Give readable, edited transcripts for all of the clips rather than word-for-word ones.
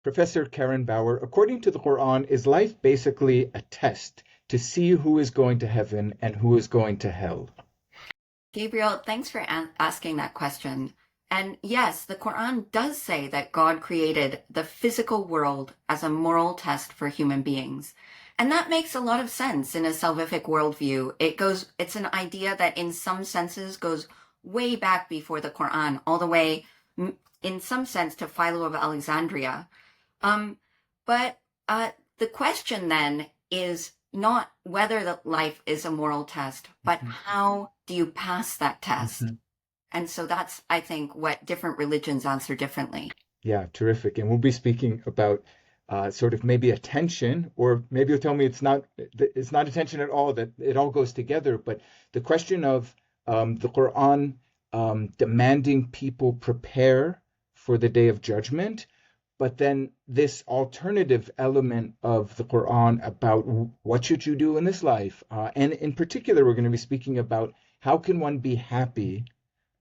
Professor Karen Bauer, according to the Quran, is life basically a test to see who is going to heaven and who is going to hell? Gabriel, thanks for asking that question. And yes, the Quran does say that God created the physical world as a moral test for human beings. And that makes a lot of sense in a salvific worldview. It's an idea that in some senses goes way back before the Quran, all the way in some sense to Philo of Alexandria. But the question then is not whether the life is a moral test, but how do you pass that test? And so that's, I think, what different religions answer differently. Yeah, terrific. And we'll be speaking about sort of maybe a tension, or maybe you'll tell me it's not a tension at all, that it all goes together. But the question of the Quran demanding people prepare for the day of judgment, but then this alternative element of the Quran about what should you do in this life. And in particular, we're going to be speaking about how can one be happy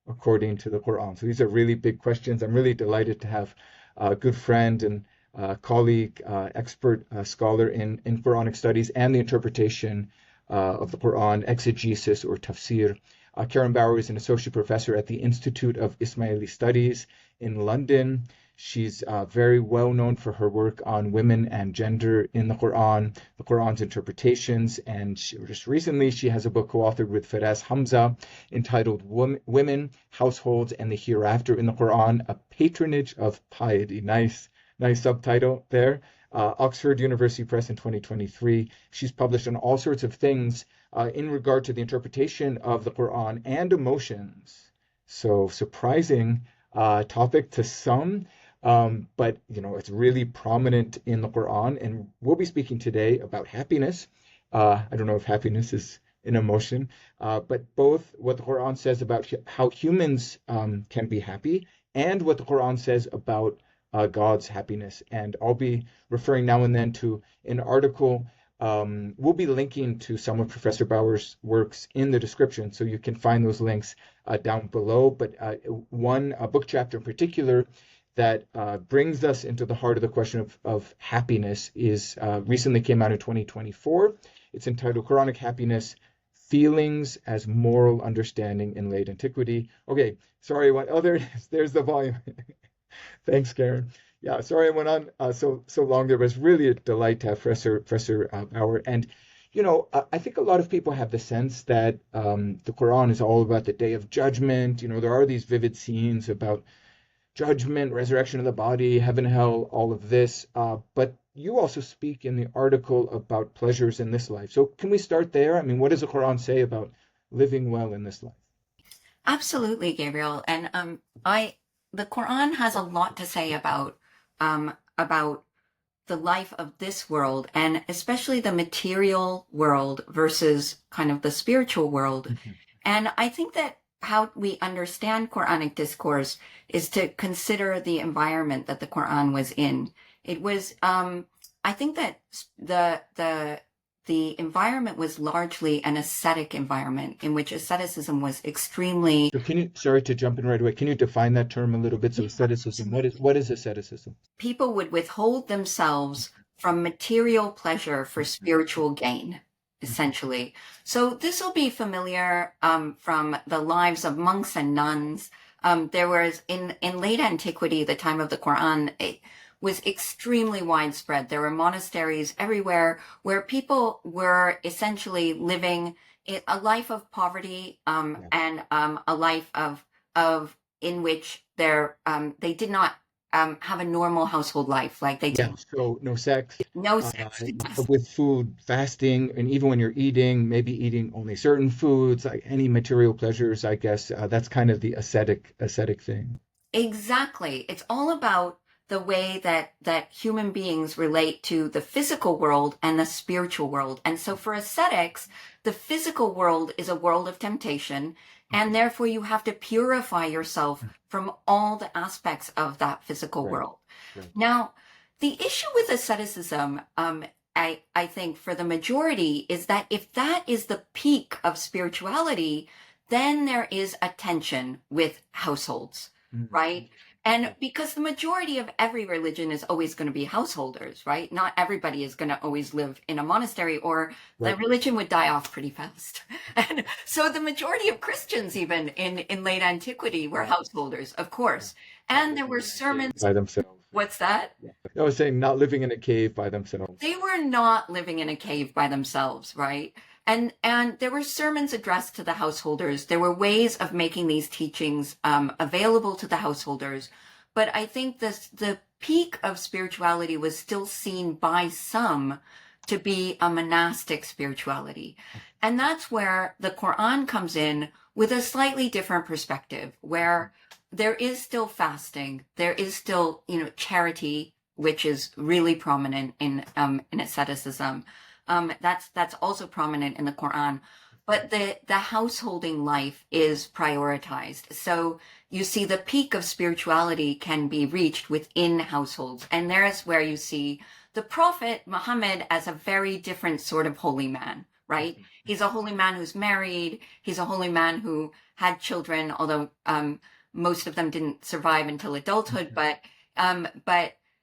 according to the Quran. So these are really big questions. I'm really delighted to have a good friend and colleague, expert scholar in Quranic studies and the interpretation of the Quran, exegesis or tafsir. Karen Bauer is an associate professor at the Institute of Ismaili Studies in London. She's very well known for her work on women and gender in the Quran's interpretations, and just recently she has a book co-authored with Faraz Hamza entitled Women, Households, and the Hereafter in the Quran, a Patronage of Piety. Nice subtitle there. Oxford University Press in 2023. She's published on all sorts of things in regard to the interpretation of the Quran and emotions. So surprising topic to some. But it's really prominent in the Quran, and we'll be speaking today about happiness. I don't know if happiness is an emotion, but both what the Quran says about how humans can be happy and what the Quran says about God's happiness. And I'll be referring now and then to an article. We'll be linking to some of Professor Bauer's works in the description, so you can find those links down below. But one book chapter in particular that brings us into the heart of the question of happiness is recently came out in 2024. It's entitled Quranic Happiness, Feelings as Moral Understanding in Late Antiquity. Okay, sorry, there's the volume. Thanks, Karen. Yeah, sorry I went on so long there, but it's really a delight to have Professor Bauer. And I think a lot of people have the sense that the Quran is all about the day of judgment. There are these vivid scenes about judgment, resurrection of the body, heaven, hell, all of this. But you also speak in the article about pleasures in this life. So can we start there? I mean, what does the Quran say about living well in this life? Absolutely, Gabriel. And the Quran has a lot to say about the life of this world, and especially the material world versus kind of the spiritual world. Mm-hmm. And I think that how we understand Quranic discourse is to consider the environment that the Quran was in. It was, I think that the environment was largely an ascetic environment in which asceticism was extremely. So sorry to jump in right away. Can you define that term a little bit? So asceticism, what is asceticism? People would withhold themselves from material pleasure for spiritual gain, essentially. So this will be familiar from the lives of monks and nuns. There was in late antiquity, the time of the Quran, it was extremely widespread. There were monasteries everywhere where people were essentially living a life of poverty and a life of in which they did not have a normal household life like they did. So no sex. No sex. With food, fasting, and even when you're eating, maybe eating only certain foods, like any material pleasures, I guess. That's kind of the ascetic thing. Exactly. It's all about the way that human beings relate to the physical world and the spiritual world. And so for ascetics, the physical world is a world of temptation, and therefore you have to purify yourself from all the aspects of that physical world. Right. Now, the issue with asceticism, I think for the majority, is that if that is the peak of spirituality, then there is a tension with households, right? And because the majority of every religion is always going to be householders, right? Not everybody is going to always live in a monastery, or the Right. religion would die off pretty fast. And so the majority of Christians, even in late antiquity, were Right. householders, of Yeah. course. Not And there were living in a cave sermons. by themselves. What's that? Yeah. I was saying not living in a cave by themselves. They were not living in a cave by themselves, right? And there were sermons addressed to the householders. There were ways of making these teachings available to the householders. But I think the peak of spirituality was still seen by some to be a monastic spirituality. And that's where the Qur'an comes in with a slightly different perspective, where there is still fasting, there is still, charity, which is really prominent in asceticism. That's also prominent in the Quran, but the householding life is prioritized. So you see the peak of spirituality can be reached within households, and there's where you see the Prophet Muhammad as a very different sort of holy man, right? He's a holy man who's married. He's a holy man who had children, although most of them didn't survive until adulthood, but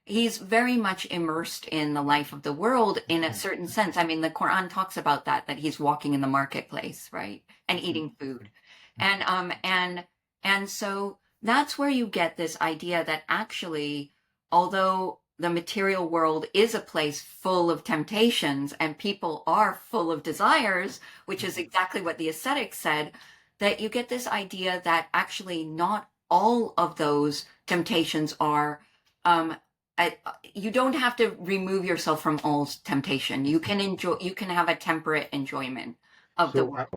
he's very much immersed in the life of the world in a certain sense. I mean, the Quran talks about that he's walking in the marketplace, right? And eating food. And so that's where you get this idea that actually, although the material world is a place full of temptations and people are full of desires, which is exactly what the ascetics said, that you get this idea that actually not all of those temptations are you don't have to remove yourself from all temptation. You can have a temperate enjoyment of the world.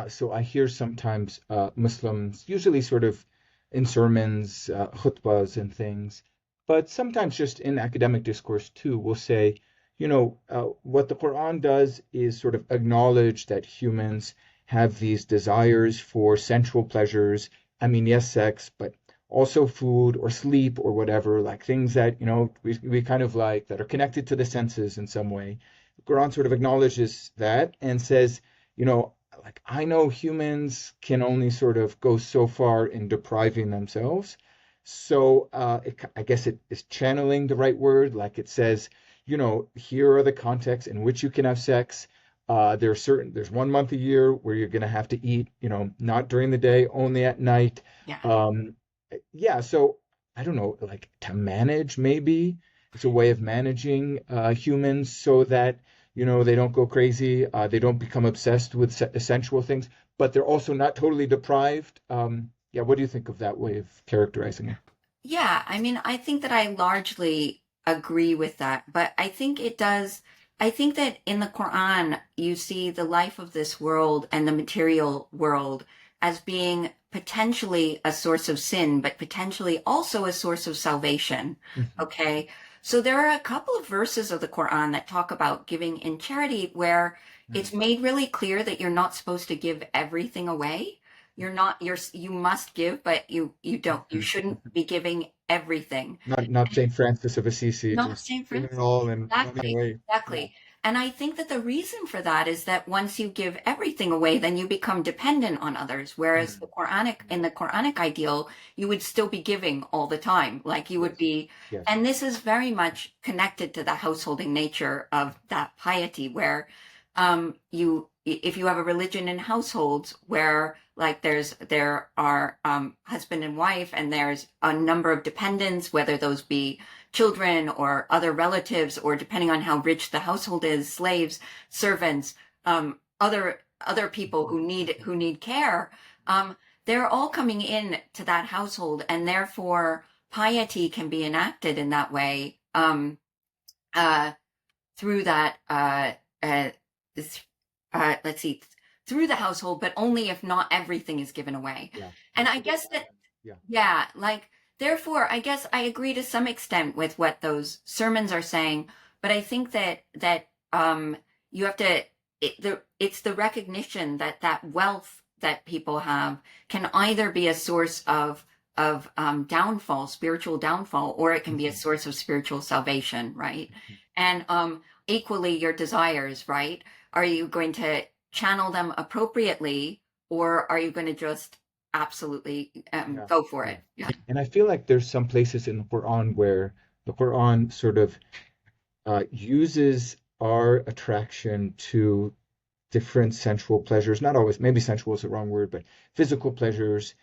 So I hear sometimes Muslims, usually sort of in sermons, khutbahs and things, but sometimes just in academic discourse too, will say, what the Quran does is sort of acknowledge that humans have these desires for sensual pleasures. I mean, yes, sex, but also food or sleep or whatever, like things that, we kind of like that are connected to the senses in some way. The Quran sort of acknowledges that and says, like I know humans can only sort of go so far in depriving themselves. So I guess it is channeling the right word. Like it says, here are the contexts in which you can have sex. There's 1 month a year where you're going to have to eat, not during the day, only at night. Yeah. So I don't know, like to manage maybe it's a way of managing humans so that they don't go crazy, they don't become obsessed with sensual things, but they're also not totally deprived. What do you think of that way of characterizing it? Yeah, I mean, I think that I largely agree with that, but I think that in the Quran, you see the life of this world and the material world as being potentially a source of sin, but potentially also a source of salvation. Mm-hmm. Okay. So there are a couple of verses of the Quran that talk about giving in charity where it's made really clear that you're not supposed to give everything away. You must give, but you shouldn't be giving everything. Not Saint Francis of Assisi, Not just St. giving it Francis. all and running Exactly, away. Yeah. exactly. And I think that the reason for that is that once you give everything away, then you become dependent on others. Whereas in the Quranic ideal, you would still be giving all the time. Like you would be, Yes. and this is very much connected to the householding nature of that piety, where if you have a religion in households where like there are husband and wife and there's a number of dependents, whether those be children or other relatives, or depending on how rich the household is, slaves, servants, other people who need care, they're all coming in to that household, and therefore piety can be enacted in that way through that. Let's see, through the household, but only if not everything is given away. Yeah. And I guess that, like, therefore, I guess I agree to some extent with what those sermons are saying, but I think that you have to, it's the recognition that wealth that people have can either be a source of downfall, spiritual downfall, or it can be a source of spiritual salvation, right? And equally your desires, right? Are you going to channel them appropriately, or are you going to just absolutely Yeah, go for yeah. it. Yeah. And I feel like there's some places in the Quran where the Quran sort of uses our attraction to different sensual pleasures, not always, maybe sensual is the wrong word, but physical pleasures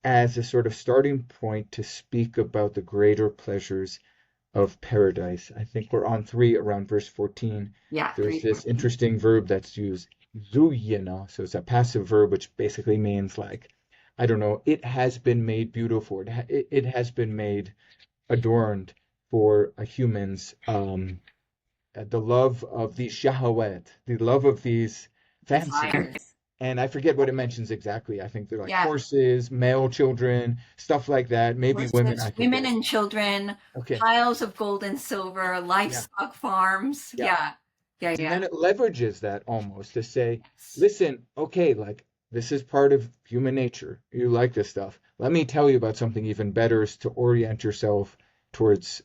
as a sort of starting point to speak about the greater pleasures of paradise. I think we're on 3 around verse 14. Yeah. There's Three. this interesting verb that's used, zuyina. So it's a passive verb, which basically means like, I don't know, it has been made beautiful. It has been made adorned for a human's the love of these shahawat, the love of these fancies. Desires. And I forget what it mentions exactly. I think they're like Yeah. horses, male children, stuff like that. Maybe women, I Horses, women forget. and children, Okay. piles of gold and silver, Yeah. livestock farms. Yeah. Yeah. Yeah. And Yeah. then it leverages that almost to say, Yes. listen, okay, like this is part of human nature. You like this stuff. Let me tell you about something even better is to orient yourself towards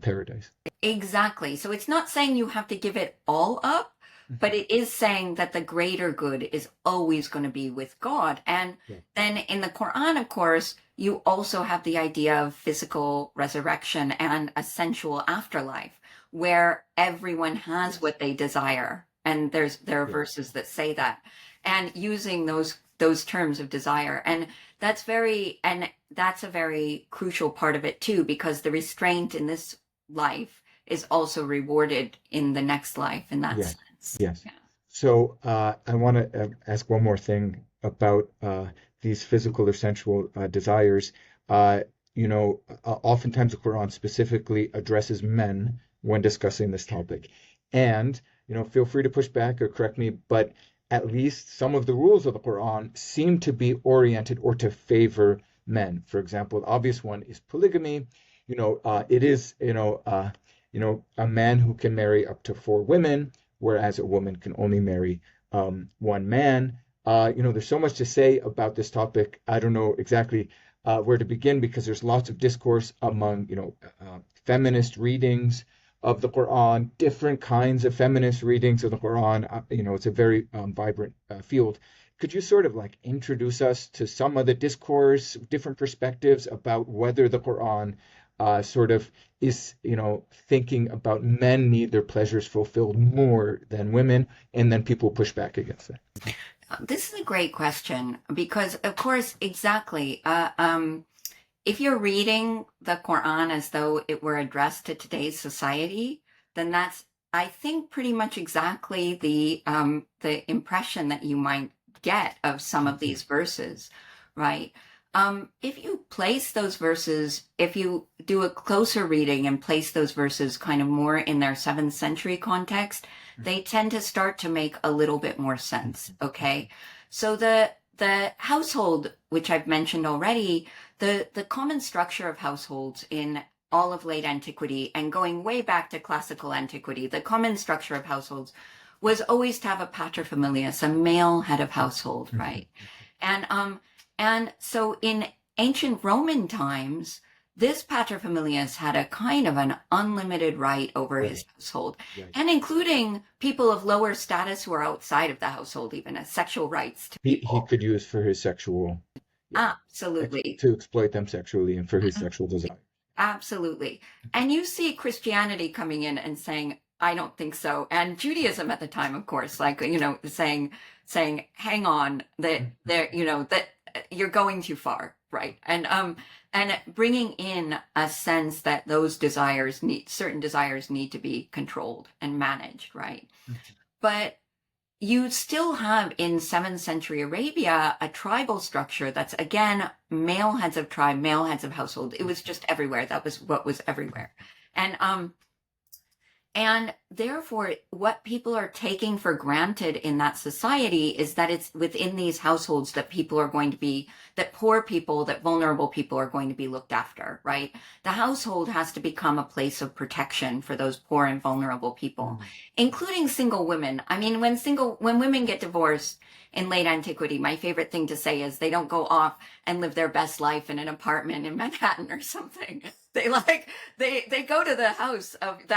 paradise. Exactly. So it's not saying you have to give it all up, but it is saying that the greater good is always going to be with God. And Yeah. then in the Quran, of course, you also have the idea of physical resurrection and a sensual afterlife where everyone has Yes. what they desire. And there are Yeah. verses that say that. And using those terms of desire. And that's a very crucial part of it too, because the restraint in this life is also rewarded in the next life in that Yes. sense. Yes. Yeah. So I want to ask one more thing about these physical or sensual desires. Uh, oftentimes the Quran specifically addresses men when discussing this topic. And, feel free to push back or correct me, but at least some of the rules of the Quran seem to be oriented or to favor men. For example, the obvious one is polygamy. It is, a man who can marry up to 4 women, whereas a woman can only marry one man. There's so much to say about this topic. I don't know exactly where to begin because there's lots of discourse among, feminist readings of the Quran, different kinds of feminist readings of the Quran. It's a very vibrant field. Could you sort of like introduce us to some of the discourse, different perspectives about whether the Quran sort of is, thinking about men need their pleasures fulfilled more than women, and then people push back against that. This is a great question because, of course, exactly. If you're reading the Quran as though it were addressed to today's society, then that's, I think, pretty much exactly the impression that you might get of some of these verses, right? If you place those verses, if you do a closer reading and place those verses kind of more in their 7th century context, they tend to start to make a little bit more sense. Okay. So the household, which I've mentioned already, the common structure of households in all of late antiquity and going way back to classical antiquity, the common structure of households was always to have a paterfamilias, a male head of household, right? And so in ancient Roman times, this paterfamilias had a kind of an unlimited right over his household, and including people of lower status who are outside of the household, even as sexual rights to He people. could use for his sexual, Absolutely. to exploit them sexually and for his sexual desire. Absolutely. And you see Christianity coming in and saying, I don't think so. And Judaism at the time, of course, like, saying, hang on, that you're going too far, right? And bringing in a sense that certain desires need to be controlled and managed, right? But you still have in 7th century Arabia a tribal structure that's, again, male heads of tribe, male heads of household. It was just everywhere. That was what was everywhere. And therefore, what people are taking for granted in that society is that it's within these households that that poor people, that vulnerable people are going to be looked after, right? The household has to become a place of protection for those poor and vulnerable people, including single women. I mean, when women get divorced in late antiquity, my favorite thing to say is they don't go off and live their best life in an apartment in Manhattan or something. They go to the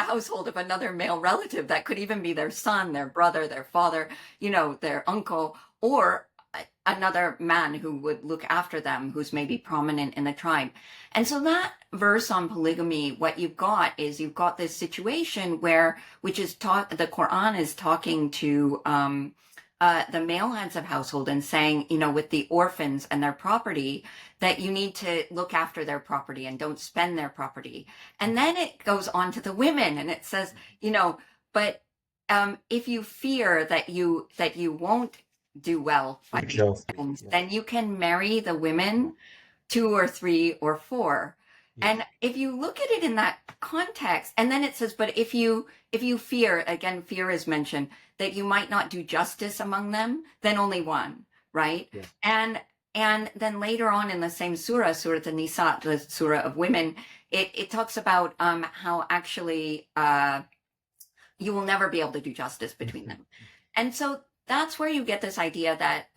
household of another male relative that could even be their son, their brother, their father, their uncle, or another man who would look after them, who's maybe prominent in the tribe. And so that verse on polygamy, what you've got is you've got this situation where, which is taught, the Quran is talking to the male heads of household and saying, with the orphans and their property, that you need to look after their property and don't spend their property. And then it goes on to the women and it says, but if you fear that you won't do well by these things, then you can marry the women 2 or 3 or 4. Yes. And if you look at it in that context, and then it says, but if you fear, again, fear is mentioned, that you might not do justice among them, then only one, right? Yes. And then later on in the same surah, Surah An-Nisa, the surah of women, it talks about how actually you will never be able to do justice between them. And so that's where you get this idea that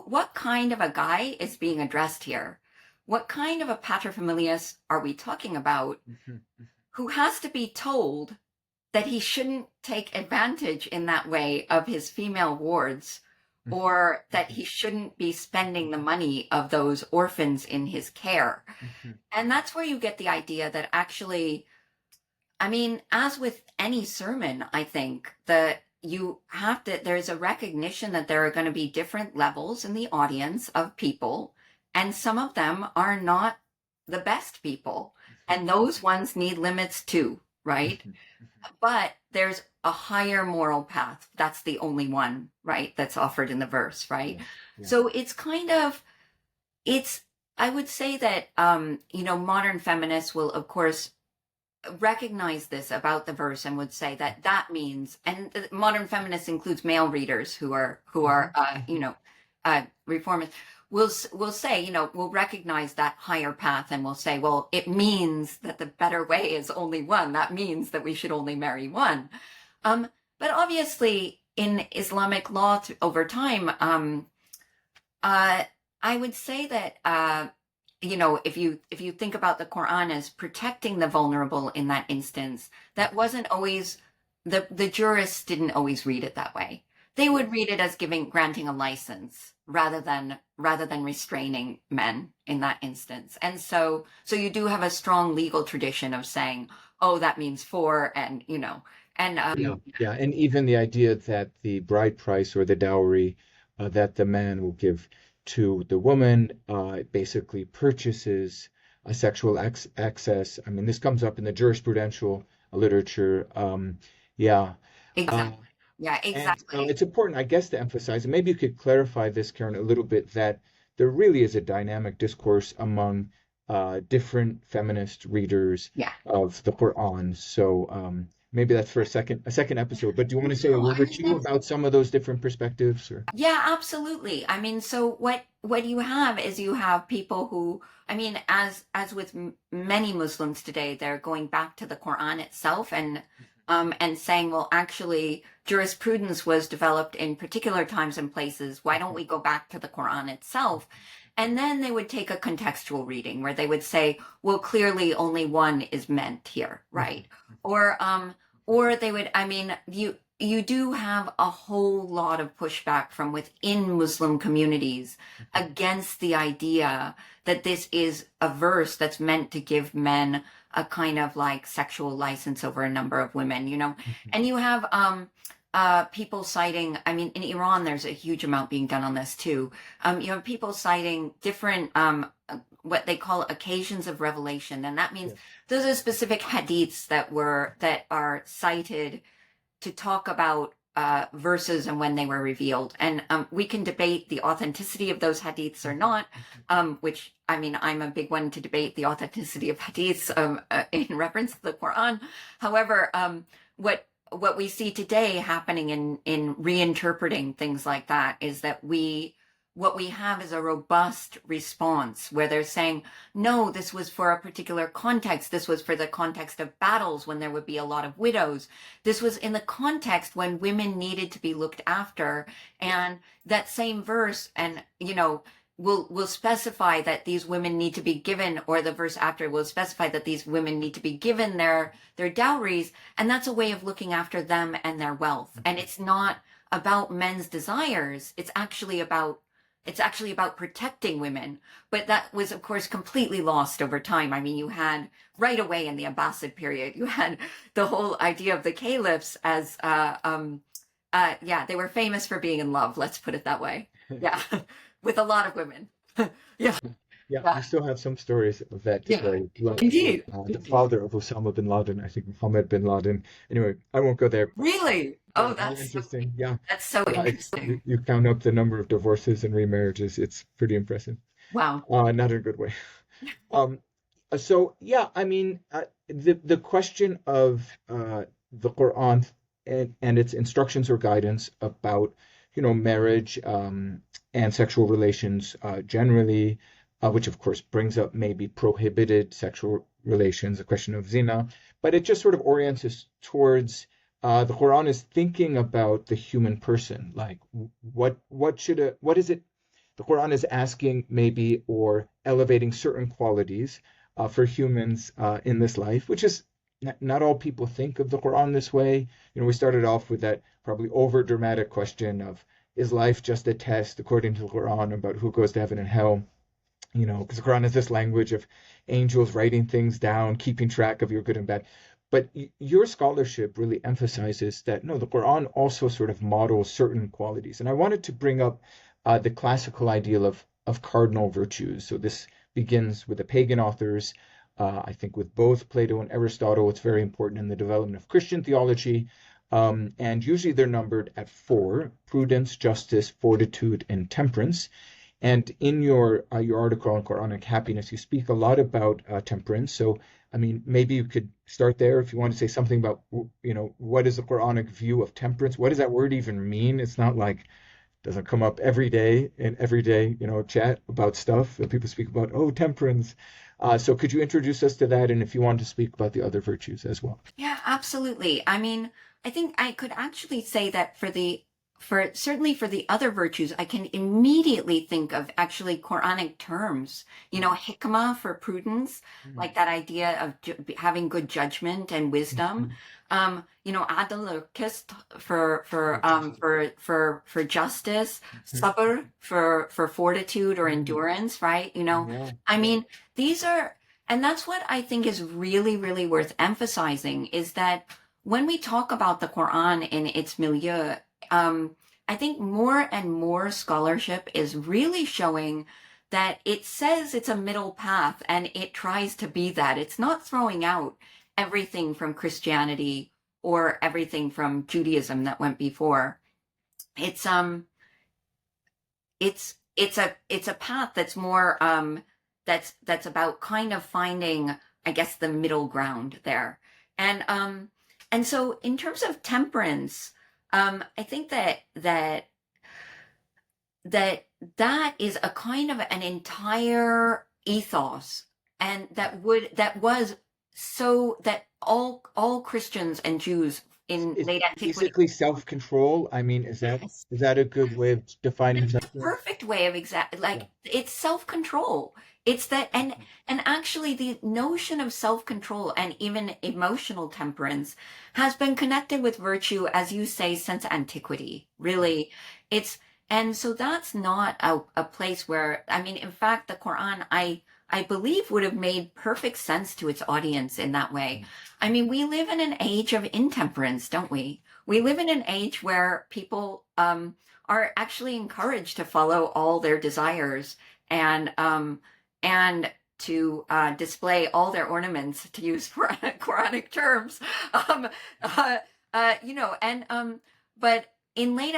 what kind of a guy is being addressed here? What kind of a paterfamilias are we talking about who has to be told that he shouldn't take advantage in that way of his female wards, or that he shouldn't be spending the money of those orphans in his care? And that's where you get the idea that actually, as with any sermon, I think that there's a recognition that there are going to be different levels in the audience of people, and some of them are not the best people, and those ones need limits too, right? But there's a higher moral path. That's the only one, right, that's offered in the verse, right? Yeah. So it's I would say that, modern feminists will, of course, recognize this about the verse and would say that means, and modern feminists includes male readers who are reformists, will say, we'll recognize that higher path and we'll say, well, it means that the better way is only one. That means that we should only marry one. But obviously in Islamic law over time, I would say that, if you think about the Qur'an as protecting the vulnerable in that instance, that wasn't always, the jurists didn't always read it that way. They would read it as granting a license rather than restraining men in that instance. And so you do have a strong legal tradition of saying, oh, that means 4, and and even the idea that the bride price or the dowry that the man will give to the woman basically purchases a sexual access. This comes up in the jurisprudential literature. Exactly. Yeah, exactly. And, it's important, I guess, to emphasize, and maybe you could clarify this, Karen, a little bit, that there really is a dynamic discourse among different feminist readers of the Qur'an. So maybe that's for a second episode. But do you want to say a word or two about some of those different perspectives? Or? Yeah, absolutely. so what you have is you have people who, as with many Muslims today, they're going back to the Qur'an itself and saying, well, actually, jurisprudence was developed in particular times and places. Why don't we go back to the Qur'an itself? And then they would take a contextual reading where they would say, well, clearly only one is meant here, right? Or they would, you do have a whole lot of pushback from within Muslim communities against the idea that this is a verse that's meant to give men a kind of like sexual license over a number of women, and you have people citing, in Iran, there's a huge amount being done on this too. You have people citing different, what they call occasions of revelation. And that means those are specific hadiths that are cited to talk about verses and when they were revealed. And we can debate the authenticity of those hadiths or not, which, I'm a big one to debate the authenticity of hadiths in reference to the Quran. However, what we see today happening in reinterpreting things like that is that what we have is a robust response where they're saying, no, this was for a particular context. This was for the context of battles when there would be a lot of widows. This was in the context when women needed to be looked after. And that same verse, and, will specify that these women need to be given, or the verse after will specify that these women need to be given their dowries. And that's a way of looking after them and their wealth. And it's not about men's desires. It's actually about it's actually about protecting women. But that was, of course, completely lost over time. I mean, you had right away in the Abbasid period, you had the whole idea of the caliphs as, yeah, they were famous for being in love. Let's put it that way. Yeah, with a lot of women. Yeah, Yeah, I yeah, still have some stories of that yeah, very love. indeed. The father of Osama bin Laden, I think Mohammed bin Laden. Anyway, I won't go there. Really? Yeah, Oh, all interesting. Yeah, that's so yeah. interesting. You count up the number of divorces and remarriages. It's pretty impressive. Wow. Not in a good way. Um, so yeah, I mean, the question of the Quran and its instructions or guidance about, marriage and sexual relations generally, which of course brings up maybe prohibited sexual relations, a question of zina, but it just sort of orients us towards the Quran is thinking about the human person, like what is it the Quran is asking maybe or elevating certain qualities for humans in this life, which is not all people think of the Quran this way. We started off with that probably over dramatic question of is life just a test according to the Quran about who goes to heaven and hell? Because the Quran has this language of angels writing things down, keeping track of your good and bad. But your scholarship really emphasizes that no, the Quran also sort of models certain qualities. And I wanted to bring up the classical ideal of cardinal virtues. So this begins with the pagan authors. I think with both Plato and Aristotle, it's very important in the development of Christian theology. And usually they're numbered at four: prudence, justice, fortitude, and temperance. And in your article on Quranic happiness, you speak a lot about temperance. So, I mean, maybe you could start there if you want to say something about, what is the Quranic view of temperance? What does that word even mean? It's not like it doesn't come up every day in everyday, chat about stuff that people speak about. Oh, temperance. So could you introduce us to that? And if you want to speak about the other virtues as well. Yeah, absolutely. I mean, I think I could actually say that for certainly for the other virtues, I can immediately think of actually Quranic terms, hikmah for prudence, Mhm. like that idea of having good judgment and wisdom. Mhm. Adl or qist for justice, Mhm. sabr for fortitude or endurance, right? Yeah. I mean, these are, and that's what I think is really, really worth emphasizing is that when we talk about the Quran in its milieu, I think more and more scholarship is really showing that it says it's a middle path and it tries to be that. It's not throwing out everything from Christianity or everything from Judaism that went before. It's it's a path that's more that's about kind of finding, I guess, the middle ground there. And so in terms of temperance, I think that is a kind of an entire ethos, and that was so that all Christians and Jews in Is late antiquity. basically self-control. I mean, is that Yes. is that a good way of defining That's the temperance? perfect way of Yeah. like it's self-control. It's that, and actually the notion of self-control and even emotional temperance has been connected with virtue, as you say, since antiquity. Really, it's, and so that's not a place where, I mean, in fact, the Quran, I believe would have made perfect sense to its audience in that way. I mean, we live in an age of intemperance, don't we? We live in an age where people are actually encouraged to follow all their desires and to display all their ornaments, to use Quranic terms. Um, uh, but in late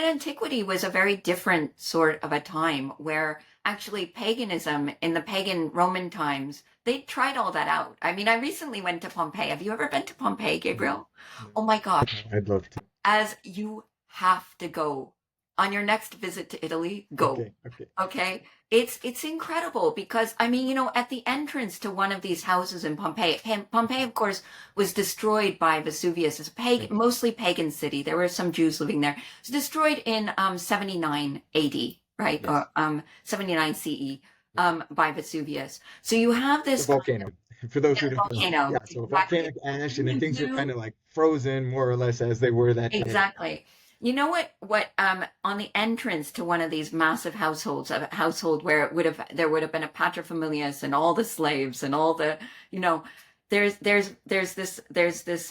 antiquity was a very different sort of a time where actually paganism in the pagan Roman times, they tried all that out. I mean, I recently went to Pompeii. Have you ever been to Pompeii, No, Gabriel? no. Oh my gosh, I'd love to. as you have to go on your next visit to Italy, go. Okay, okay. Okay. It's incredible because I mean, at the entrance to one of these houses in Pompeii, Pompeii, of course, was destroyed by Vesuvius. It's a mostly pagan city. There were some Jews living there. It was destroyed in 79 AD, right? Yes. Or 79 CE by Vesuvius. So you have The this kind volcano. For those who of don't know. volcano, Yeah, so exactly. volcanic ash and then Really things are kind blue. of like frozen more or less as they were that day. Exactly. You know what on the entrance to one of these massive households, a household where there would have been a paterfamilias and all the slaves and all the, you know, there's this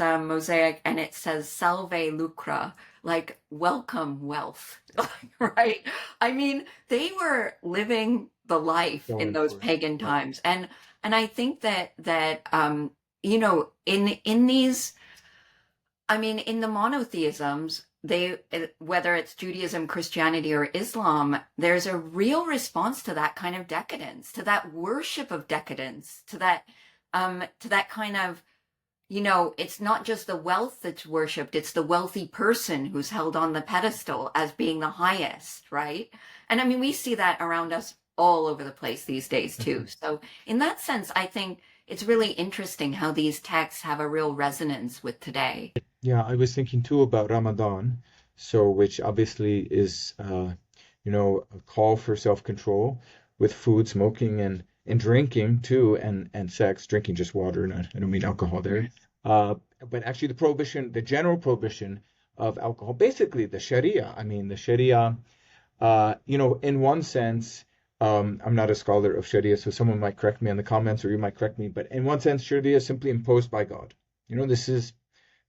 mosaic, and it says salve lucra, like welcome wealth, right? I mean, they were living the life in Going those for it. pagan Right. times. And I think that you know, in these, I mean, in the monotheisms, whether it's Judaism, Christianity, or Islam, there's a real response to that kind of decadence, to that worship of decadence, to that kind of, you know, it's not just the wealth that's worshipped, it's the wealthy person who's held on the pedestal as being the highest, right? And I mean, we see that around us all over the place these days too. So in that sense, I think it's really interesting how these texts have a real resonance with today. Yeah, I was thinking too about Ramadan, so which obviously is a call for self-control with food, smoking, and drinking too, and sex, drinking just water, not, I don't mean alcohol there. Uh, but actually the general prohibition of alcohol, basically the Sharia. I mean, the Sharia, in one sense, I'm not a scholar of Sharia, so someone might correct me in the comments, or you might correct me, but in one sense, Sharia is simply imposed by God. This is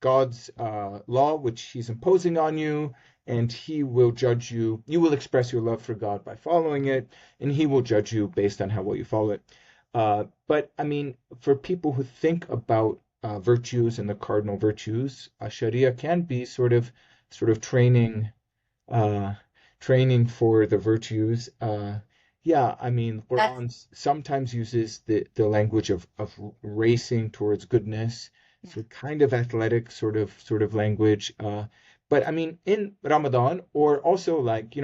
God's law, which He's imposing on you, and He will judge you. You will express your love for God by following it, and He will judge you based on how well you follow it. But I mean, for people who think about virtues and the cardinal virtues, Sharia can be sort of uh, training for the virtues. Yeah, I mean, That's Quran sometimes uses the language of racing towards goodness, so kind of athletic sort of language. But I mean, in Ramadan, or also like,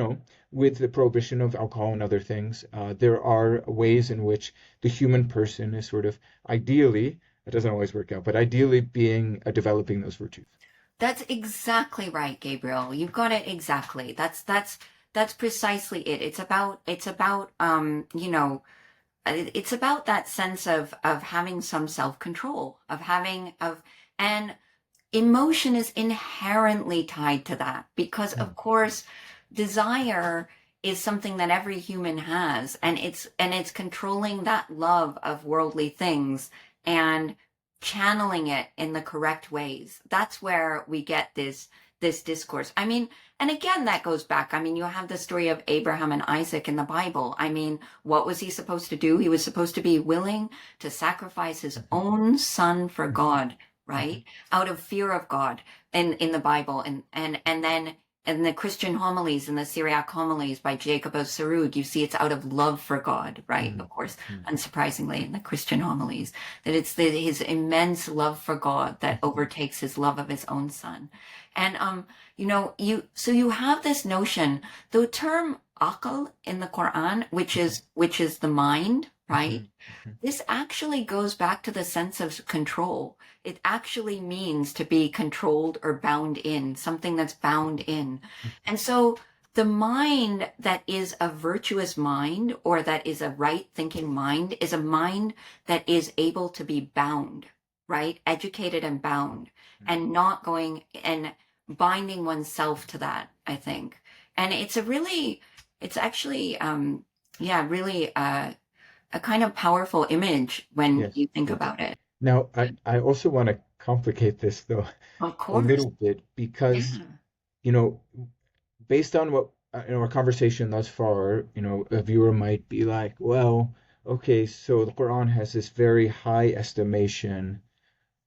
with the prohibition of alcohol and other things, there are ways in which the human person is sort of ideally, it doesn't always work out, but ideally being developing those virtues. That's exactly right, Gabriel. You've got it exactly. That's precisely it. It's about you know, it's about that sense of having some self-control, and emotion is inherently tied to that because of Mm. course desire is something that every human has, and it's controlling that love of worldly things and channeling it in the correct ways. That's where we get this discourse. I mean, and again, that goes back. I mean, you have the story of Abraham and Isaac in the Bible. I mean, what was he supposed to do? He was supposed to be willing to sacrifice his own son for God, right? Out of fear of God in the Bible. And then in the Christian homilies, in the Syriac homilies by Jacob of Sarud, you see it's out of love for God, right? Mm. Of course, Mm. unsurprisingly, in the Christian homilies, that it's his immense love for God that overtakes his love of his own son. And you have this notion, the term aql in the Quran, which is the mind, right? Mhm. Mhm. This actually goes back to the sense of control. It actually means to be controlled or bound in, something that's bound in. And so the mind that is a virtuous mind, or that is a right thinking mind, is a mind that is able to be bound, right? Educated and bound, and not going and binding oneself to that, I think. And it's actually, yeah, really, a kind of powerful image when Yes, you think yes. about it. Now, I also want to complicate this though Of a course. little bit because, Yeah. you know, based on what in our conversation thus far, a viewer might be like, well, okay, so the Quran has this very high estimation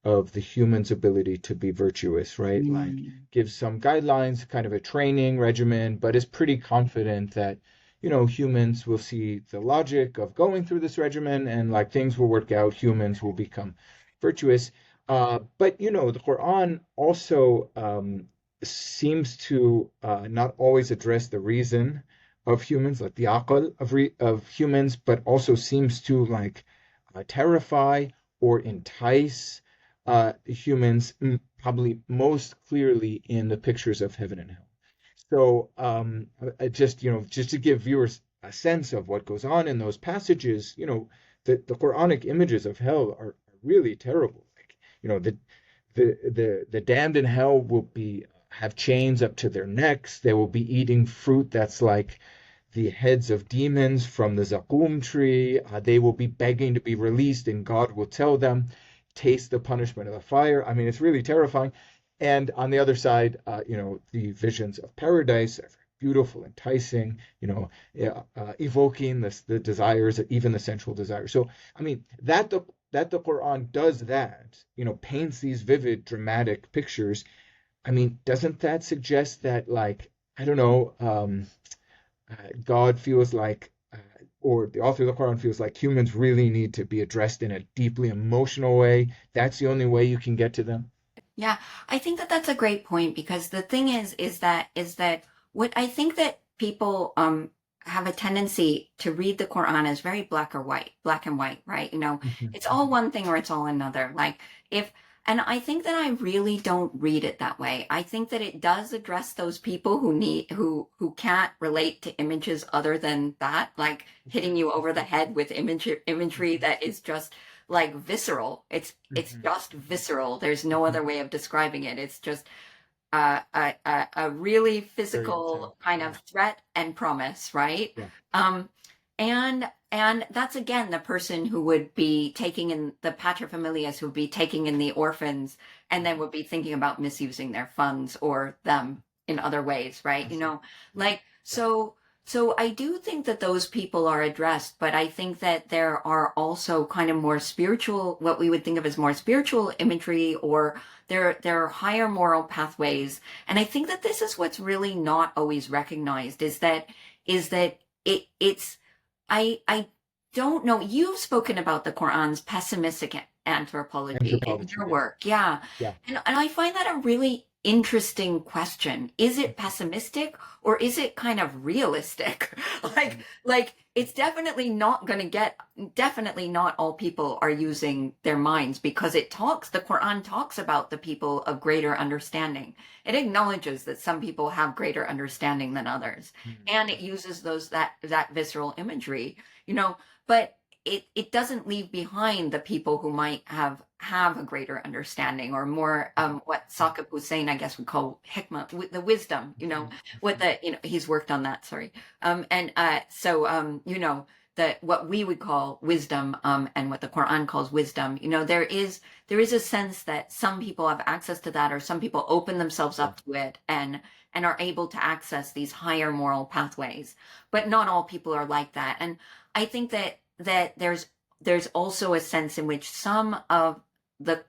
of the human's ability to be virtuous, right? Like Mm. gives some guidelines, kind of a training regimen, but is pretty confident that, humans will see the logic of going through this regimen and like things will work out, humans will become virtuous. But the Quran also seems to not always address the reason of humans, like the aql of humans, but also seems to like terrify or entice humans, probably most clearly in the pictures of heaven and hell. So just to give viewers a sense of what goes on in those passages, the Quranic images of hell are really terrible. Like, the damned in hell will be have chains up to their necks. They will be eating fruit that's like the heads of demons from the Zakum tree. They will be begging to be released, and God will tell them, taste the punishment of the fire. I mean, it's really terrifying. And on the other side, the visions of paradise are beautiful, enticing, evoking the desires, even the sensual desires. So, I mean, that the Quran does that, paints these vivid, dramatic pictures. I mean, doesn't that suggest that, like, I don't know, God feels like, or the author of the Quran feels like humans really need to be addressed in a deeply emotional way? That's the only way you can get to them? Yeah, I think that that's a great point because the thing is that what I think that people have a tendency to read the Quran as very black and white, right? Mhm, It's all one thing or it's all another. Like if and I think that I really don't read it that way. I think that it does address those people who can't relate to images other than that, like hitting you over the head with imagery that is just like visceral. It's mhm. just visceral. There's no other way of describing it. It's just a really Very intense. physical kind Yeah, of threat and promise, right? yeah. Um, and that's again the person who would be taking in the paterfamilias who would be taking in the orphans and then would be thinking about misusing their funds or them in other ways, right? I see. Yeah, Like yeah. so I do think that those people are addressed, but I think that there are also kind of more spiritual, what we would think of as more spiritual imagery, or there are higher moral pathways. And I think that this is what's really not always recognized is that it's I don't know. You've spoken about the Quran's pessimistic anthropology in Anthropology, your yeah. work. Yeah. Yeah. And I find that a really interesting question. Is it pessimistic or is it kind of realistic? like Mhm. like it's definitely not all people are using their minds because the Quran talks about the people of greater understanding. It acknowledges that some people have greater understanding than others, Mhm. and it uses that visceral imagery, but it doesn't leave behind the people who might have a greater understanding or more what Saqib Hussein I guess would call hikmah, the wisdom, Mhm. what Mhm. he's worked on that, sorry. And so that what we would call wisdom, and what the Quran calls wisdom, there is a sense that some people have access to that, or some people open themselves Yeah. up to it and are able to access these higher moral pathways. But not all people are like that. And I think that there's also a sense in which some of the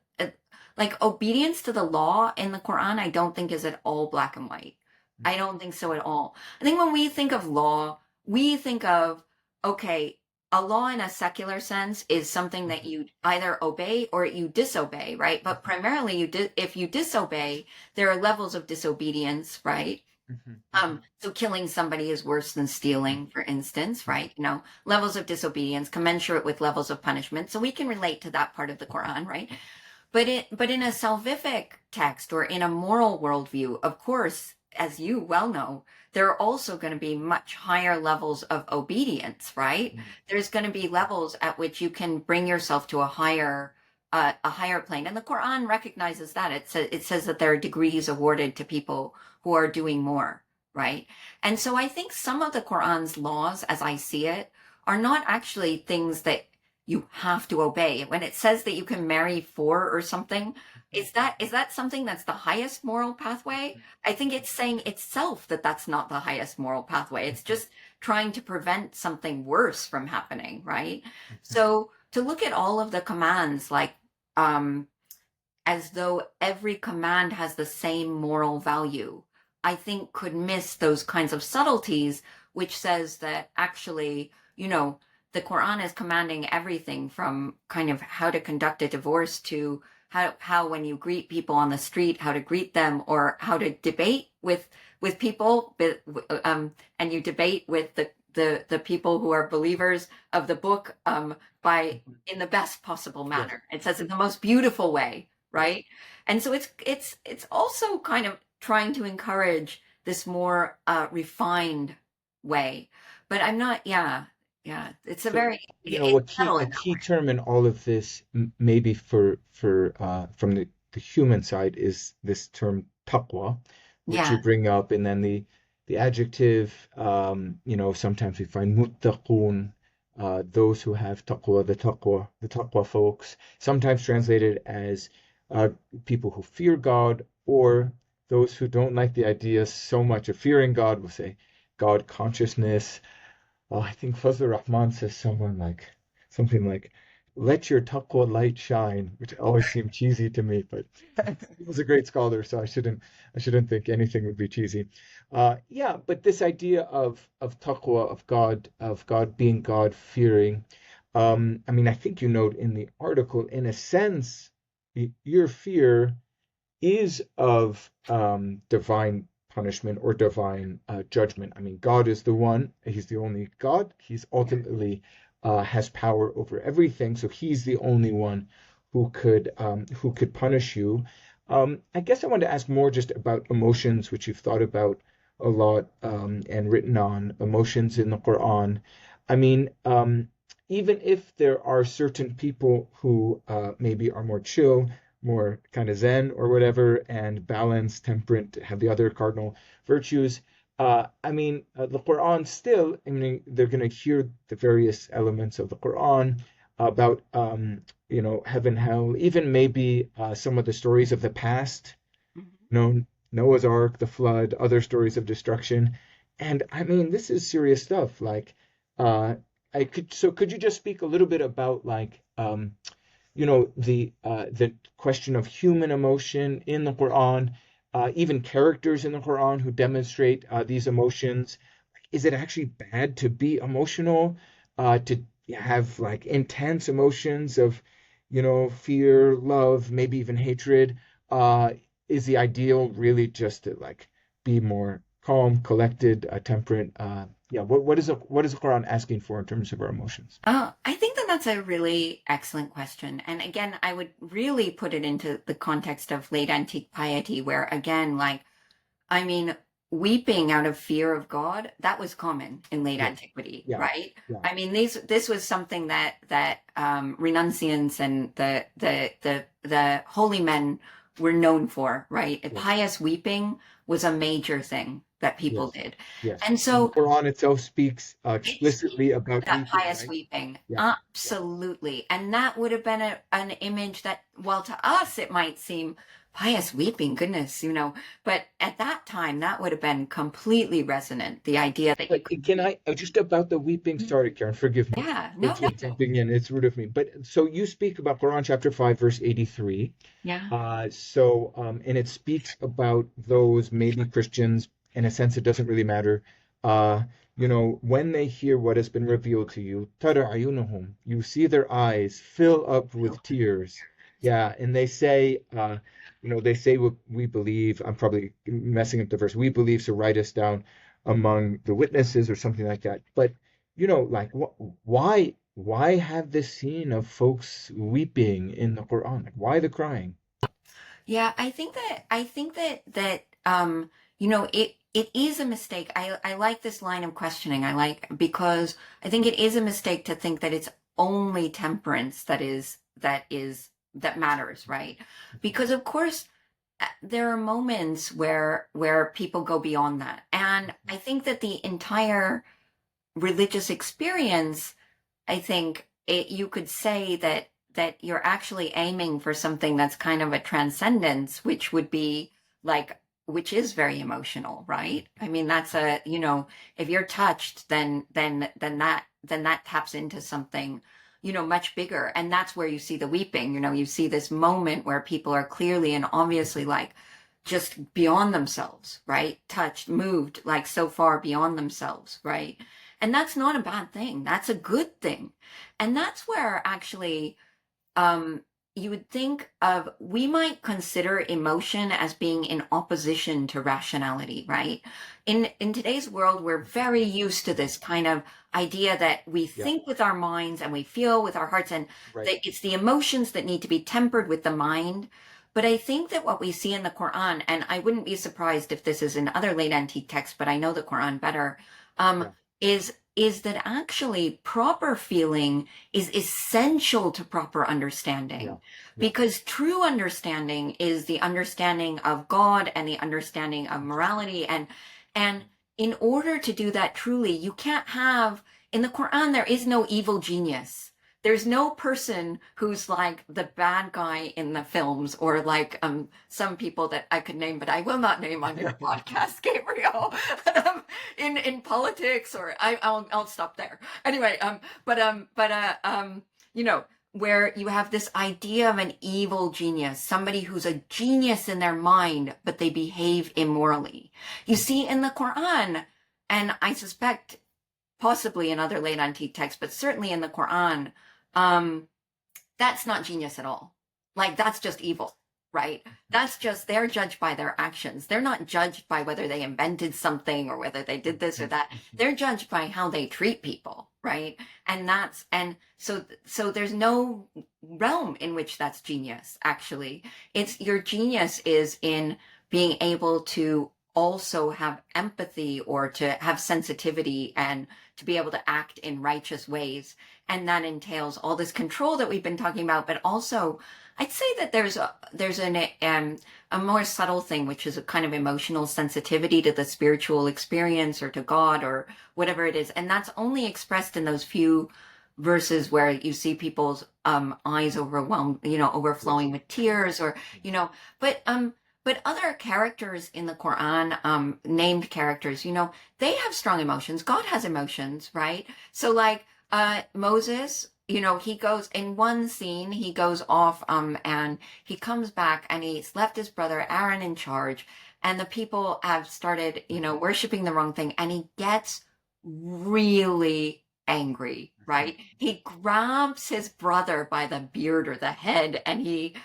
like obedience to the law in the Quran, I don't think is at all black and white. I don't think so at all. I think when we think of law, we think of, okay, a law in a secular sense is something that Mhm. you either obey or you disobey, right? But Mhm. primarily if you disobey, there are levels of disobedience, right? Mhm. Mhm. So killing somebody is worse than stealing, for instance, Mhm. right? Levels of disobedience commensurate with levels of punishment. So we can relate to that part of the Quran, right? But in a salvific text or in a moral worldview, of course, as you well know, there are also going to be much higher levels of obedience, right? Mhm. There's going to be levels at which you can bring yourself to a higher plane, and the Quran recognizes that. It says that there are degrees awarded to people who are doing more, right? And so I think some of the Quran's laws, as I see it, are not actually things that you have to obey. When it says that you can marry four or something, is that something that's the highest moral pathway? I think it's saying itself that that's not the highest moral pathway. It's Mhm. just trying to prevent something worse from happening, right? Mhm. So to look at all of the commands like um as though every command has the same moral value, I think could miss those kinds of subtleties, which says that actually, the Quran is commanding everything from kind of how to conduct a divorce to how when you greet people on the street, how to greet them, or how to debate with people, and you debate with the people who are believers of the book, by Mhm. in the best possible Yes. manner. It says in the most beautiful way, Yes. right? And so it's also kind of trying to encourage this more refined way. But I'm not, yeah, yeah. It's a So, very a it's key subtle a in that key term in all of this, maybe for from the human side, is this term taqwa, which you Yeah. bring up, and then the adjective, sometimes we find muttaqun, those who have taqwa, the taqwa folks, sometimes translated as uh, people who fear God, or those who don't like the idea so much of fearing God will say God consciousness. I think Fazlur Rahman says something like, "Let your taqwa light shine," which always seemed cheesy to me, but he was a great scholar, so I shouldn't think anything would be cheesy. Yeah, but this idea of taqwa, of God being God fearing. I mean, I think you note in the article, in a sense, your fear is of divine punishment or divine judgment. I mean, God is the one, He's the only God. He's ultimately has power over everything, so He's the only one who could punish you. I guess I want to ask more just about emotions, which you've thought about a lot and written on emotions in the Quran. I mean, even if there are certain people who maybe are more chill, more kind of Zen or whatever, and balanced, temperate, have the other cardinal virtues. I mean, the Quran still, I mean, they're going to hear the various elements of the Quran about, heaven, hell, even maybe some of the stories of the past, Mhm. Noah's Ark, the flood, other stories of destruction. And I mean, this is serious stuff. Like, uh, could you just speak a little bit about like, the question of human emotion in the Quran, even characters in the Quran who demonstrate these emotions. Is it actually bad to be emotional, to have like intense emotions of, fear, love, maybe even hatred? Uh, is the ideal really just to like be more calm, collected, temperate? Yeah, what is the Quran asking for in terms of our emotions? I think that that's a really excellent question. And again, I would really put it into the context of late antique piety, where again, like, I mean, weeping out of fear of God, that was common in late Yeah, antiquity, yeah, right? yeah, I mean, this was something that renunciants and the holy men were known for, right? yes. Pious weeping was a major thing that people Yes, did. yes. And And the so Quran itself speaks it's explicitly about that weeping, pious right? weeping. Yeah, yeah, Absolutely. And that would have been an image that, well, to us, it might seem pious weeping, goodness, but at that time, that would have been completely resonant. The idea that you But could can weep. I just about the weeping? Sorry, Karen, forgive me Yeah, for no, no. jumping in. It's rude of me. But so you speak about Quran chapter 5, verse 83. Yeah. And it speaks about those maybe Christians. In a sense, it doesn't really matter. Uh, when they hear what has been revealed to you, tara ayunuhum, you see their eyes fill up with tears. Yeah, and they say what we believe. I'm probably messing up the verse. We believe, so write us down among the witnesses or something like that. But like why have this scene of folks weeping in the Quran? Like, why the crying? Yeah, I think that it is a mistake. I like this line of questioning. I like because I think it is a mistake to think that it's only temperance that matters, right? Because of course there are moments where people go beyond that. And I think that the entire religious experience, I think you could say that you're actually aiming for something that's kind of a transcendence, which would be like, which is very emotional, right? I mean, that's if you're touched, then that taps into something, much bigger, and that's where you see the weeping. You see this moment where people are clearly and obviously like just beyond themselves, right? Touched, moved, like so far beyond themselves, right? And that's not a bad thing. That's a good thing. And that's where actually um, you would think of, we might consider emotion as being in opposition to rationality, right? In today's world, we're very used to this kind of idea that we Yeah, think with our minds and we feel with our hearts, and right. that it's the emotions that need to be tempered with the mind. But I think that what we see in the Quran, and I wouldn't be surprised if this is in other late antique texts, but I know the Quran better, um, Yeah, is is that actually proper feeling is essential to proper understanding. Yeah. Because true understanding is the understanding of God and the understanding of morality. And in order to do that truly, you can't have, in the Quran, there is no evil genius. There's no person who's like the bad guy in the films, or like some people that I could name, but I will not name on your podcast, Gabriel. In politics, or I'll stop there. Anyway, you know, where you have this idea of an evil genius, somebody who's a genius in their mind, but they behave immorally. You see in the Quran, and I suspect possibly in other late antique texts, but certainly in the Quran, that's not genius at all. Like, that's just evil, right? That's just, they're judged by their actions. They're not judged by whether they invented something or whether they did this or that. They're judged by how they treat people, right? And so there's no realm in which that's genius, actually. It's, your genius is in being able to also have empathy, or to have sensitivity, and to be able to act in righteous ways. And that entails all this control that we've been talking about, but also I'd say that there's a more subtle thing, which is a kind of emotional sensitivity to the spiritual experience or to God or whatever it is. And that's only expressed in those few verses where you see people's eyes overwhelmed, overflowing with tears, or, but other characters in the Quran, named characters, they have strong emotions. God has emotions, right? So like Moses, he goes in one scene, he goes off and he comes back, and he's left his brother Aaron in charge, and the people have started, worshiping the wrong thing, and he gets really angry, right? He grabs his brother by the beard or the head, and he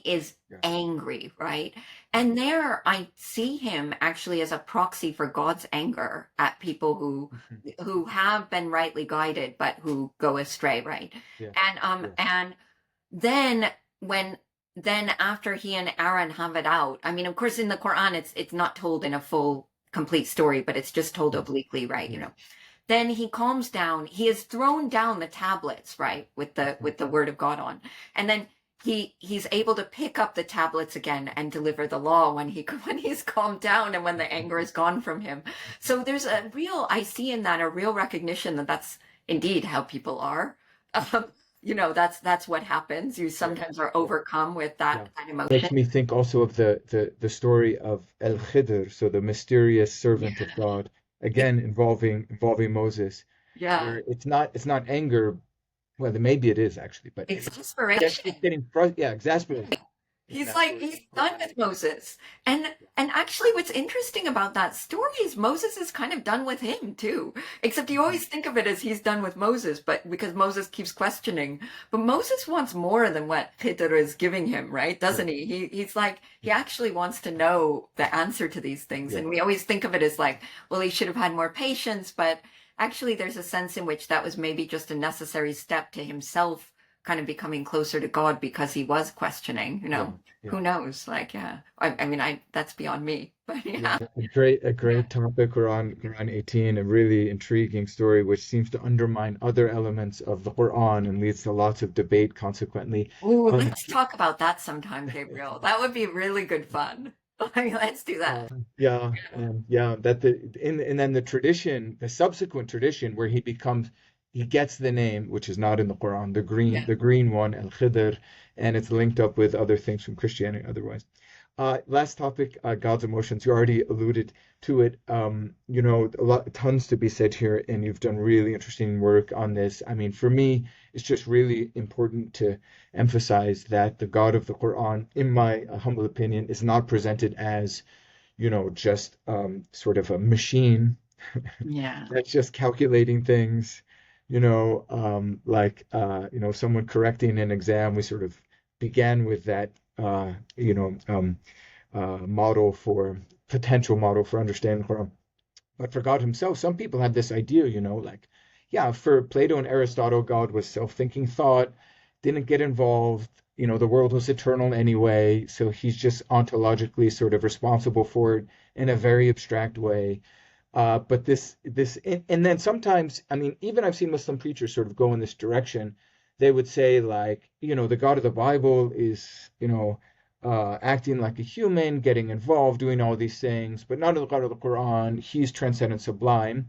is angry, right? And there I see him actually as a proxy for God's anger at people who have been rightly guided but who go astray, right? Yeah. And then after he and Aaron have it out, I mean, of course in the Quran it's not told in a full complete story, but it's just told obliquely, right? Then he calms down. He has thrown down the tablets, right, with the word of God on, and then he's able to pick up the tablets again and deliver the law when he's calmed down and when the anger is gone from him. So there's I see in that a real recognition that that's indeed how people are. That's what happens. You sometimes are overcome with that emotion. Makes me think also of the story of El Khidr, so the mysterious servant of God, again involving Moses. Yeah. Where it's not anger. Well, maybe it is actually, but exasperation. Exasperated. He's done with Moses. And actually what's interesting about that story is Moses is kind of done with him too. Except you always think of it as he's done with Moses, but because Moses keeps questioning. But Moses wants more than what Khidr is giving him, right? Doesn't he? He's like, he actually wants to know the answer to these things. Yeah. And we always think of it as like, well, he should have had more patience, but actually there's a sense in which that was maybe just a necessary step to himself kind of becoming closer to God, because he was questioning, who knows? I mean, that's beyond me, but yeah. A great topic. We're on Quran 18, a really intriguing story, which seems to undermine other elements of the Quran and leads to lots of debate consequently. Ooh, let's talk about that sometime, Gabriel. That would be really good fun. Let's do that. And then the subsequent tradition where he gets the name, which is not in the Quran, the green one, Al Khidr, and it's linked up with other things from Christianity otherwise. Last topic, God's emotions. You already alluded to it. Tons to be said here, and you've done really interesting work on this. I mean, for me, it's just really important to emphasize that the God of the Quran, in my humble opinion, is not presented as, just sort of a machine that's just calculating things. Someone correcting an exam. We sort of began with that, potential model for understanding the Quran. But for God himself, some people have this idea, for Plato and Aristotle, God was self-thinking thought, didn't get involved, the world was eternal anyway, so he's just ontologically sort of responsible for it in a very abstract way. But and then sometimes, I mean, even I've seen Muslim preachers sort of go in this direction. They would say like, the God of the Bible is, acting like a human, getting involved, doing all these things, but not the God of the Quran. He's transcendent, sublime.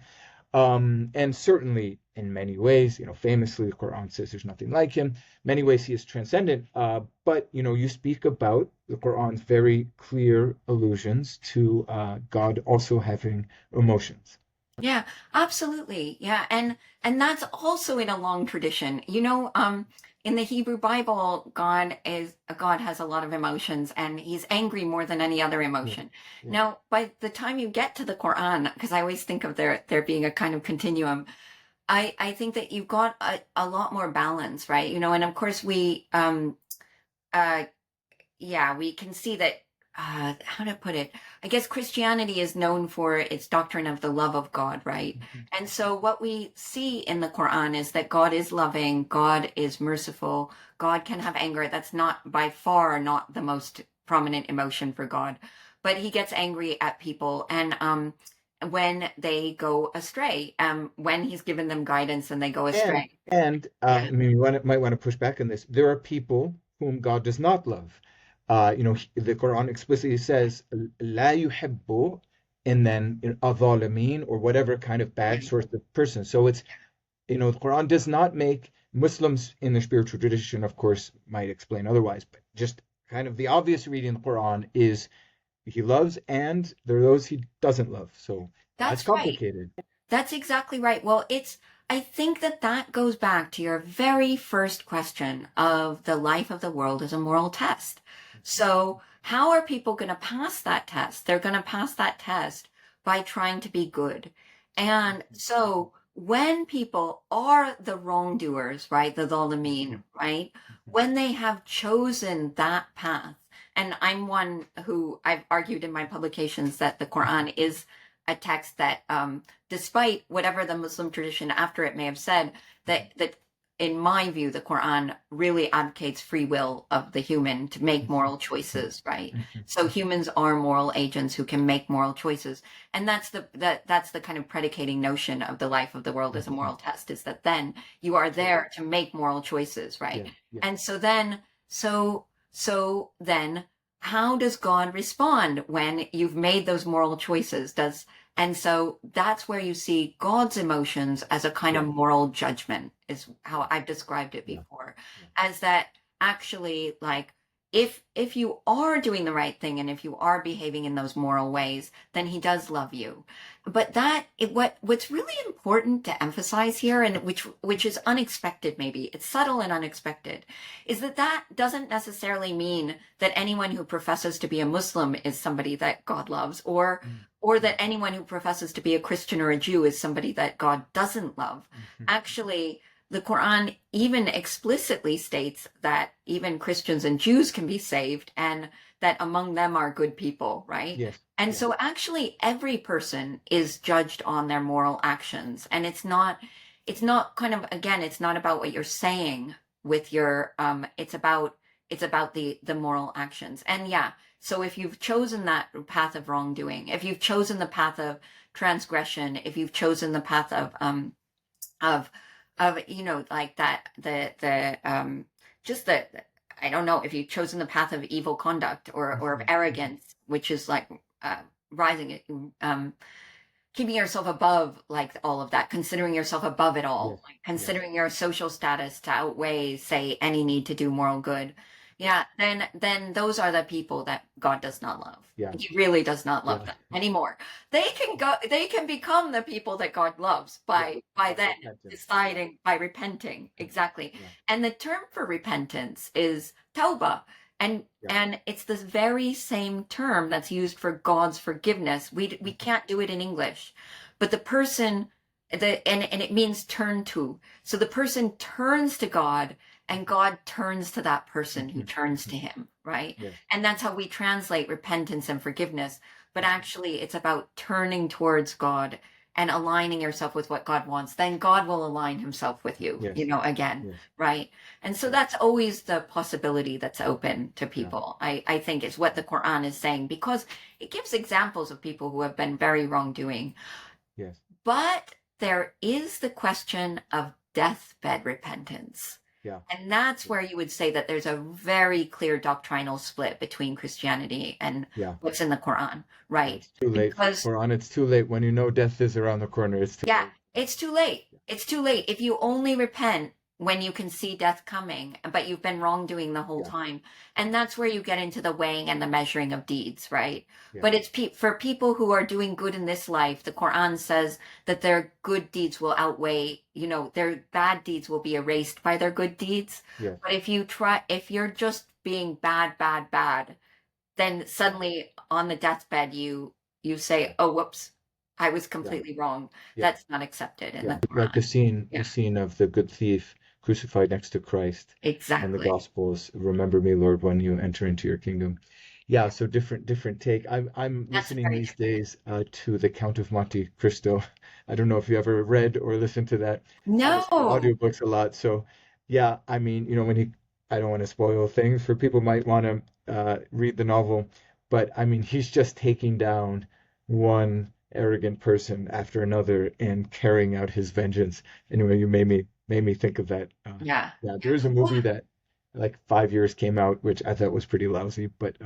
And certainly in many ways, famously, the Quran says there's nothing like him. Many ways he is transcendent. But, you speak about the Quran's very clear allusions to God also having emotions. Yeah, absolutely. Yeah, and that's also in a long tradition. In the Hebrew Bible, God has a lot of emotions, and he's angry more than any other Yeah, emotion. yeah, Now, by the time you get to the Quran, because I always think of there being a kind of continuum, I think that you've got a lot more balance, right? And of course uh yeah, we can see that, how to put it? I guess Christianity is known for its doctrine of the love of God, right? mhm, And so what we see in the Quran is that God is loving, God is merciful, God can have anger. That's not by far not the most prominent emotion for God, but he gets angry at people and when they go astray, when he's given them guidance and they go And astray. and Yeah. I mean, might want to push back on this. There are people whom God does not love. The Quran explicitly says, "La yuhibbu," and then adh-dhalimin, or whatever kind of bad sort of person. So it's, the Quran does not make Muslims in their spiritual tradition, of course, might explain otherwise, but just kind of the obvious reading of the Quran is he loves and there are those he doesn't love. So that's That's right. complicated. That's exactly right. Well, I think that goes back to your very first question of the life of the world as a moral test. So, how are people going to pass that test? They're going to pass that test by trying to be good. And so, when people are the wrongdoers, right, the dhalimin, right, when they have chosen that path, and I'm one who I've argued in my publications that the Quran is a text that despite whatever the Muslim tradition after it may have said, that in my view, the Quran really advocates free will of the human to make moral choices, right? So humans are moral agents who can make moral choices. And that's the kind of predicating notion of the life of the world as a moral test, is that then you are there to make moral choices, right? Yeah, yeah. And so then how does God respond when you've made those moral choices? And so that's where you see God's emotions as a kind Yeah. of moral judgment, is how I've described it Yeah. before. Yeah. As that actually, like, if you are doing the right thing and if you are behaving in those moral ways, then he does love you. But what's really important to emphasize here, and which is unexpected, maybe it's subtle and unexpected, is that doesn't necessarily mean that anyone who professes to be a Muslim is somebody that God loves, or that anyone who professes to be a Christian or a Jew is somebody that God doesn't love. Actually, the Quran even explicitly states that even Christians and Jews can be saved, and that among them are good people, right? Yes. And Yes. so actually every person is judged on their moral actions. And it's not kind of, again, it's not about what you're saying with your, it's about the moral actions. And yeah, so if you've chosen that path of wrongdoing, if you've chosen the path of transgression, if you've chosen the path of like that, just the, I don't know, if you've chosen the path of evil conduct or of arrogance, which is like rising, keeping yourself above like all of that, considering yourself above it all, Yes. like considering your social status to outweigh, say, any need to do moral good. Yeah, then those are the people that God does not love. Yeah. He really does not love Yeah. them anymore. They can become the people that God loves by then Repentance. deciding, by repenting. Exactly. Yeah. And the term for repentance is tauba. And it's this very same term that's used for God's forgiveness. We can't do it in English, but the person, and it means turn to. So the person turns to God, and God turns to that person who turns to him, right? Yes. And that's how we translate repentance and forgiveness. But actually, it's about turning towards God and aligning yourself with what God wants. Then God will align himself with you, Yes. again, Yes. right? And so that's always the possibility that's open to people. I think is what the Quran is saying, because it gives examples of people who have been very wrongdoing. Yes. But there is the question of deathbed repentance. Yeah. And that's where you would say that there's a very clear doctrinal split between Christianity and Yeah. what's in the Quran, right? It's too late. Because Quran, it's too late. When you know death is around the corner, it's too yeah, late. it's too late. It's too late. If you only repent when you can see death coming, but you've been wrongdoing the whole Yeah. time. And that's where you get into the weighing and the measuring of deeds, right? Yeah. But it's for people who are doing good in this life, the Quran says that their good deeds will outweigh, their bad deeds will be erased by their good deeds. Yes. But if you're just being bad, bad, bad, then suddenly on the deathbed, you say, oh, whoops, I was completely wrong. Yeah. That's not accepted in Yeah. the Like the Quran. scene of the good thief crucified next to Christ and the Exactly. Gospels. Remember me, Lord, when you enter into your kingdom. Yeah, so different take. I'm That's listening very these true. days to the Count of Monte Cristo. I don't know if you ever read or listened to that. I listen to No. audiobooks a lot. So yeah, I mean, I don't want to spoil things for people might want to read the novel, but I mean, he's just taking down one arrogant person after another and carrying out his vengeance. Anyway, you made me think of that. Yeah. Yeah, there is a Well, movie that like 5 years came out, which I thought was pretty lousy, but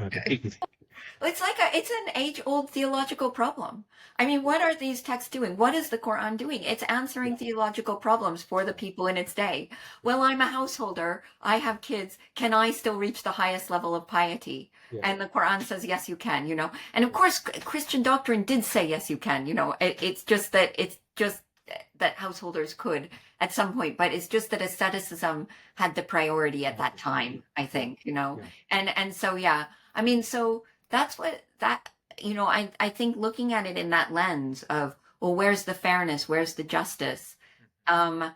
it's an age-old theological problem. I mean, what are these texts doing? What is the Quran doing? It's answering theological problems for the people in its day. Well, I'm a householder. I have kids. Can I still reach the highest level of piety? yeah, And the Quran says, yes, you can, And of course, Christian doctrine did say, yes, you can, It's just that householders could at some point, but it's just that asceticism had the priority at that time, I think, yeah, And so, yeah, I mean, so that's I think looking at it in that lens of, well, where's the fairness? Where's the justice? Um,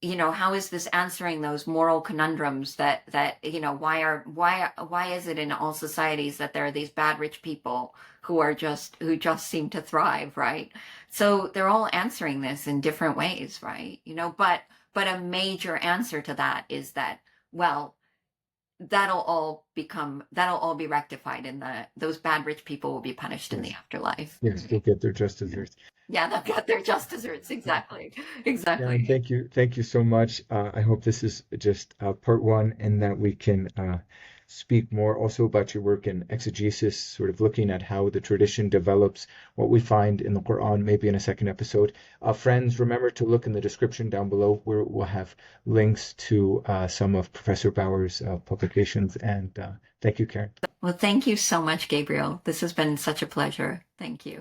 how is this answering those moral conundrums that why is it in all societies that there are these bad rich people who just seem to thrive, right? So they're all answering this in different ways, right? But a major answer to that is that, well, that'll all be rectified those bad rich people will be punished in the yes, afterlife. yes, they'll get their just desserts. Yeah, they'll get their just desserts. Exactly. Yeah, and Exactly. thank you so much. I hope this is just part one, and that we can speak more also about your work in exegesis, sort of looking at how the tradition develops what we find in the Quran, maybe in a second episode. Friends, remember to look in the description down below where we'll have links to some of Professor Bauer's publications. And thank you, Karen. Well, thank you so much, Gabriel. This has been such a pleasure. Thank you.